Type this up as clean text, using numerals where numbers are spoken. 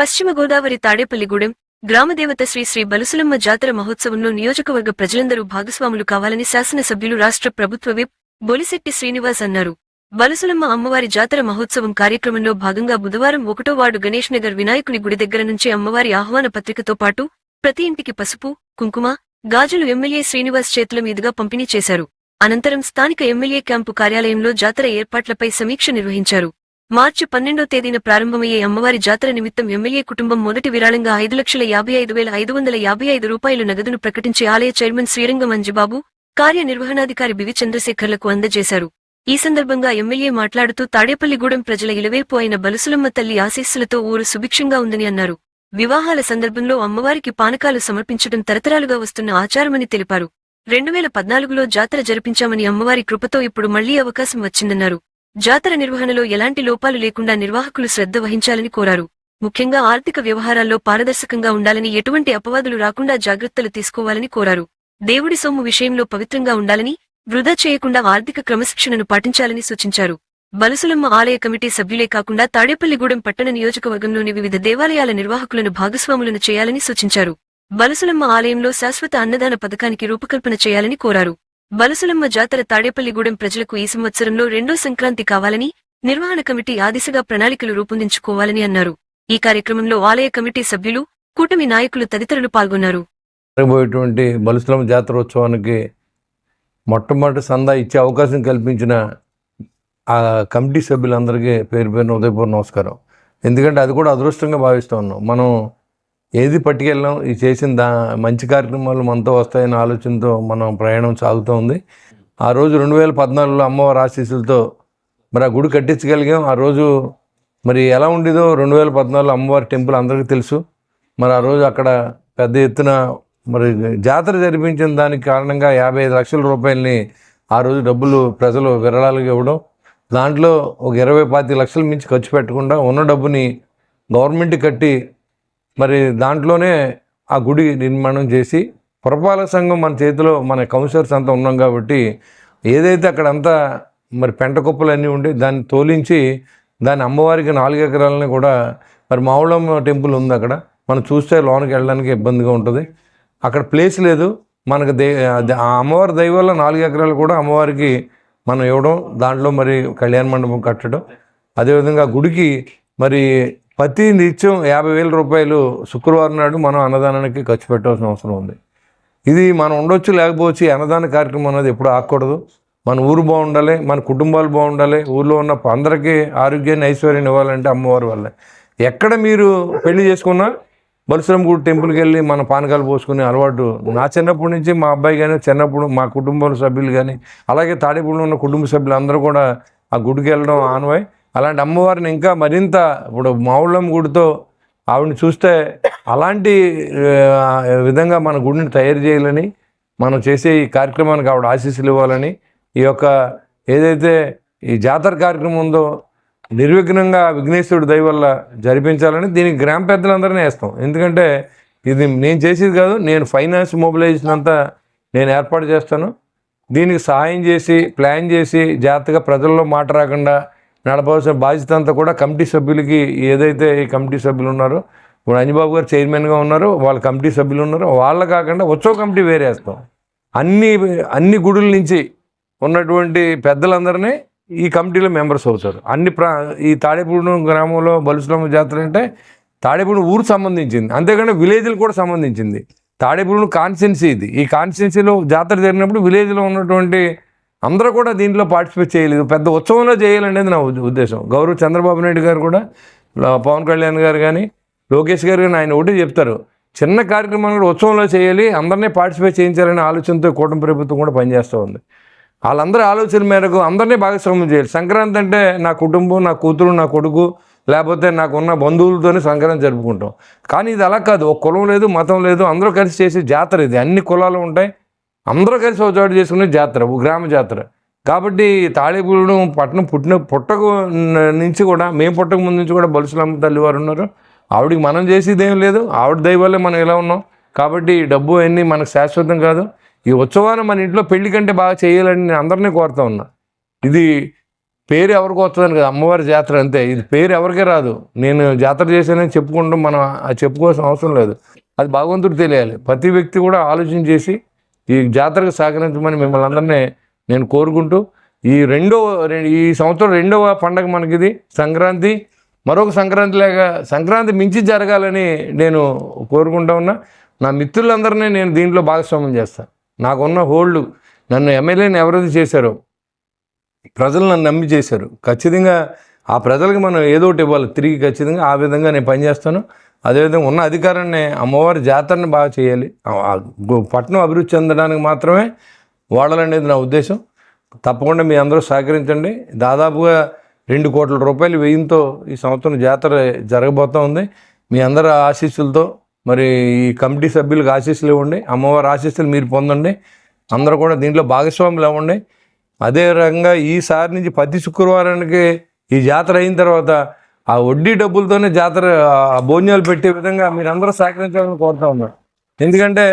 పశ్చిమ గోదావరి తాడేపల్లిగూడెం గ్రామదేవత శ్రీ శ్రీ బలుసులమ్మ జాతర మహోత్సవంలో నియోజకవర్గ ప్రజలందరూ భాగస్వాములు కావాలని శాసనసభ్యులు రాష్ట్ర ప్రభుత్వ విప్ బొలిశెట్టి శ్రీనివాస్ అన్నారు. బలుసులమ్మ అమ్మవారి జాతర మహోత్సవం కార్యక్రమంలో భాగంగా బుధవారం 1వ వార్డు గణేష్ నగర్ వినాయకుని గుడి దగ్గర నుంచి అమ్మవారి ఆహ్వాన పత్రికతో పాటు ప్రతి ఇంటికి పసుపు, కుంకుమ, గాజులు ఎమ్మెల్యే శ్రీనివాస్ చేతుల మీదుగా పంపిణీ చేశారు. అనంతరం స్థానిక ఎమ్మెల్యే క్యాంపు కార్యాలయంలో జాతర ఏర్పాట్లపై సమీక్ష నిర్వహించారు. మార్చి 12వ తేదీన ప్రారంభమయ్యే అమ్మవారి జాతర నిమిత్తం ఎమ్మెల్యే కుటుంబం మొదటి విరాళంగా 5,55,555 రూపాయలు నగదును ప్రకటించి ఆలయ చైర్మన్ శ్రీరంగం అంజిబాబు, కార్యనిర్వహణాధికారి బివి చంద్రశేఖర్లకు అందజేశారు. ఈ సందర్భంగా ఎమ్మెల్యే మాట్లాడుతూ తాడేపల్లిగూడెం ప్రజల ఇలవేల్పు అయిన బలుసులమ్మ తల్లి ఆశీస్సులతో ఊరు సుభిక్షంగా ఉందని అన్నారు. వివాహాల సందర్భంలో అమ్మవారికి పానకాలు సమర్పించడం తరతరాలుగా వస్తున్న ఆచారమని తెలిపారు. 2014లో జాతర జరిపించామని అమ్మవారి కృపతో ఇప్పుడు మళ్లీ అవకాశం వచ్చిందన్నారు. జాతర నిర్వహణలో ఎలాంటి లోపాలు లేకుండా నిర్వాహకులు శ్రద్ధ వహించాలని కోరారు. ముఖ్యంగా ఆర్థిక వ్యవహారాల్లో పారదర్శకంగా ఉండాలని, ఎటువంటి అపవాదులు రాకుండా జాగ్రత్తలు తీసుకోవాలని కోరారు. దేవుడి సొమ్ము విషయంలో పవిత్రంగా ఉండాలని, వృధా చేయకుండా ఆర్థిక క్రమశిక్షణను పాటించాలని సూచించారు. బలుసులమ్మ ఆలయ కమిటీ సభ్యులే కాకుండా తాడేపల్లిగూడెం పట్టణ నియోజకవర్గంలోని వివిధ దేవాలయాల నిర్వాహకులను భాగస్వాములను చేయాలని సూచించారు. బలుసులమ్మ ఆలయంలో శాశ్వత అన్నదాన పథకానికి రూపకల్పన చేయాలని కోరారు. బలుసులమ్మ జాతర తాడేపల్లిగూడెం ప్రజలకు ఈ సంవత్సరంలో రెండో సంక్రాంతి కావాలని, నిర్వహణ కమిటీ ఆ దిశగా ప్రణాళికలు రూపొందించుకోవాలని అన్నారు. ఈ కార్యక్రమంలో ఆలయ కమిటీ సభ్యులు, కూటమి నాయకులు తదితరులు పాల్గొన్నారు. బలుసులమ్మ జాతరోత్సవానికి మొట్టమొదటి సందా ఇచ్చే అవకాశం కల్పించిన ఆ కమిటీ సభ్యులందరికీ పేరు పేరున ఉదయపూర్వ నమస్కారం. ఎందుకంటే అది కూడా అదృష్టంగా భావిస్తూ ఉన్నాం. మనం ఏది పట్టుకెళ్ళాం, ఈ చేసిన మంచి కార్యక్రమాలు మనతో వస్తాయనే ఆలోచనతో మనం ప్రయాణం సాగుతూ ఉంది. ఆ రోజు 2014లో అమ్మవారి ఆశీస్సులతో మరి ఆ గుడి కట్టించగలిగాం. ఆ రోజు మరి ఎలా ఉండేదో 2014లో అమ్మవారి టెంపుల్ అందరికీ తెలుసు. మరి ఆ రోజు అక్కడ పెద్ద ఎత్తున మరి జాతర జరిపించిన దానికి కారణంగా 55 లక్షల రూపాయలని ఆ రోజు డబ్బులు ప్రజలు విరాళాలుగా ఇవ్వడం, దాంట్లో ఒక 20-25 లక్షల మించి ఖర్చు పెట్టకుండా ఉన్న డబ్బుని గవర్నమెంట్ కట్టి మరి దాంట్లోనే ఆ గుడి నిర్మాణం చేసి, పురపాలక సంఘం మన చేతిలో, మన కౌన్సిలర్స్ అంతా ఉన్నాం కాబట్టి ఏదైతే అక్కడంతా మరి పెంట కుప్పలన్నీ ఉండి దాన్ని తోలించి దాని అమ్మవారికి 4 ఎకరాలని కూడా మరి మావుళమ్మ టెంపుల్ ఉంది. అక్కడ మనం చూస్తే లోనికి వెళ్ళడానికి ఇబ్బందిగా ఉంటుంది. అక్కడ ప్లేస్ లేదు మనకు. ఆ అమ్మవారి దయ వల్ల 4 ఎకరాలు కూడా అమ్మవారికి మనం ఇవ్వడం, దాంట్లో మరి కళ్యాణ మండపం కట్టడం, అదేవిధంగా గుడికి మరి ప్రతి నిత్యం 50,000 రూపాయలు శుక్రవారం నాడు మనం అన్నదానానికి ఖర్చు పెట్టాల్సిన అవసరం ఉంది. ఇది మనం ఉండొచ్చు లేకపోవచ్చు, అన్నదాన కార్యక్రమం అనేది ఎప్పుడు ఆగకూడదు. మన ఊరు బాగుండాలి, మన కుటుంబాలు బాగుండాలి, ఊళ్ళో ఉన్న అందరికీ ఆరోగ్యాన్ని, ఐశ్వర్యాన్ని ఇవ్వాలంటే అమ్మవారి వల్లే. ఎక్కడ మీరు పెళ్లి చేసుకున్నా బలుసులమ్మ గుడి టెంపుల్కి వెళ్ళి మన పానకాలు పోసుకునే అలవాటు నా చిన్నప్పటి నుంచి, మా అబ్బాయి కానీ చిన్నప్పుడు మా కుటుంబ సభ్యులు కానీ, అలాగే తాడేపూడిలో ఉన్న కుటుంబ సభ్యులు అందరూ కూడా ఆ గుడికి వెళ్ళడం ఆనవాయి. అలాంటి అమ్మవారిని ఇంకా మరింత ఇప్పుడు మావుళ్ళమ్మ గుడితో ఆవిడని చూస్తే అలాంటి విధంగా మన గుడిని తయారు చేయాలని, మనం చేసే ఈ కార్యక్రమానికి ఆవిడ ఆశీస్సులు ఇవ్వాలని, ఈ యొక్క ఏదైతే ఈ జాతర కార్యక్రమం ఉందో నిర్విఘ్నంగా విఘ్నేశ్వరుడు దయ వల్ల జరిపించాలని దీనికి గ్రామ పెద్దలందరినీ వేస్తాం. ఎందుకంటే ఇది నేను చేసేది కాదు, నేను ఫైనాన్స్ మొబిలైజేషన్ అంతా నేను ఏర్పాటు చేస్తాను. దీనికి సహాయం చేసి, ప్లాన్ చేసి, జాగ్రత్తగా ప్రజల్లో మాట రాకుండా నడపవలసిన బాధ్యత అంతా కూడా కమిటీ సభ్యులకి, ఏదైతే ఈ కమిటీ సభ్యులు ఉన్నారో, ఇప్పుడు అంజిబాబు గారు చైర్మన్గా ఉన్నారు, వాళ్ళ కమిటీ సభ్యులు ఉన్నారు, వాళ్ళ కాకుండా ఉత్సవ కమిటీ వేరేస్తాం. అన్ని గుడుల నుంచి ఉన్నటువంటి పెద్దలందరినీ ఈ కమిటీలో మెంబర్స్ అవుతారు. ఈ తాడేపూడి గ్రామంలో బలుసులమ్మ జాతర అంటే తాడేపూడి ఊరు సంబంధించింది, అంతేకాని విలేజ్లు కూడా సంబంధించింది. తాడేపూడి కాన్స్టిట్యున్సీ ఇది. ఈ కాన్స్టిట్యున్సీలో జాతర జరిగినప్పుడు విలేజ్లో ఉన్నటువంటి అందరూ కూడా దీంట్లో పార్టిసిపేట్ చేయలేదు. పెద్ద ఉత్సవంలో చేయాలనేది నా ఉద్దేశం. గౌరవ్ చంద్రబాబు నాయుడు గారు కూడా, పవన్ కళ్యాణ్ గారు కానీ, లోకేష్ గారు కానీ ఆయన ఒకటి చెప్తారు, చిన్న కార్యక్రమాన్ని కూడా ఉత్సవంలో చేయాలి, అందరినీ పార్టిసిపేట్ చేయించాలనే ఆలోచనతో కూటమి ప్రభుత్వం కూడా పనిచేస్తూ ఉంది. వాళ్ళందరి ఆలోచన మేరకు అందరినీ భాగస్వామ్యం చేయాలి. సంక్రాంతి అంటే నా కుటుంబం, నా కూతురు, నా కొడుకు, లేకపోతే నాకున్న బంధువులతోనే సంక్రాంతి జరుపుకుంటాం. కానీ ఇది అలా కాదు. ఒక కులం లేదు, మతం లేదు, అందరూ కలిసి చేసే జాతర ఇది. అన్ని కులాలు ఉంటాయి, అందరూ కలిసి ఒక చోటు చేసుకునే జాతర, గ్రామ జాతర. కాబట్టి తాడేపూడి పట్టణం పుట్టకు నుంచి కూడా, మేము పుట్టక ముందు నుంచి కూడా బలుసులమ్మ తల్లి వారు ఉన్నారు. ఆవిడికి మనం చేసేది ఏం లేదు, ఆవిడ దయ వల్లే మనం ఇలా ఉన్నాం. కాబట్టి డబ్బు అన్నీ మనకు శాశ్వతం కాదు. ఈ ఉత్సవాన్ని మన ఇంట్లో పెళ్లి కంటే బాగా చేయాలని నేను అందరినీ కోరుతా ఉన్నా. ఇది పేరు ఎవరికి వస్తుందని కదా, అమ్మవారి జాతర అంతే. ఇది పేరు ఎవరికే రాదు. నేను జాతర చేశానని చెప్పుకుంటూ మనం చెప్పుకోవాల్సిన అవసరం లేదు. అది భగవంతుడు తెలియాలి. ప్రతి వ్యక్తి కూడా ఆలోచన చేసి ఈ జాతరకు సహకరించమని మిమ్మల్ని అందరినీ నేను కోరుకుంటూ, ఈ సంవత్సరం రెండవ పండగ మనకిది సంక్రాంతి. మరొక సంక్రాంతి లాగా సంక్రాంతి మించి జరగాలని నేను కోరుకుంటా ఉన్నా. నా మిత్రులందరినీ నేను దీంట్లో భాగస్వామ్యం చేస్తాను. నాకున్న హోల్డ్, నన్ను ఎమ్మెల్యేని ఎవరైతే చేశారో ప్రజలు నన్ను నమ్మి చేశారు. ఖచ్చితంగా ఆ ప్రజలకు మనం ఏదో ఒకటి ఇవ్వాలి తిరిగి. ఖచ్చితంగా ఆ విధంగా నేను పనిచేస్తాను. అదేవిధంగా ఉన్న అధికారాన్ని అమ్మవారి జాతరని బాగా చేయాలి. పట్టణం అభివృద్ధి చెందడానికి మాత్రమే వాడాలనేది నా ఉద్దేశం. తప్పకుండా మీ అందరూ సహకరించండి. దాదాపుగా 2 కోట్ల రూపాయలు వ్యయంతో ఈ సంవత్సరం జాతర జరగబోతూ ఉంది. మీ అందరి ఆశీస్సులతో, మరి ఈ కమిటీ సభ్యులకు ఆశీస్సులు ఇవ్వండి. అమ్మవారి ఆశీస్సులు మీరు పొందండి. అందరూ కూడా దీంట్లో భాగస్వాములు అవ్వండి. అదే రకంగా ఈసారి నుంచి ప్రతి శుక్రవారానికి ఈ జాతర అయిన తర్వాత ఆ వడ్డీ డబ్బులతోనే జాతర భోజనాలు పెట్టే విధంగా మీరు అందరూ సహకరించాలని కోరుతా ఉన్నాను. ఎందుకంటే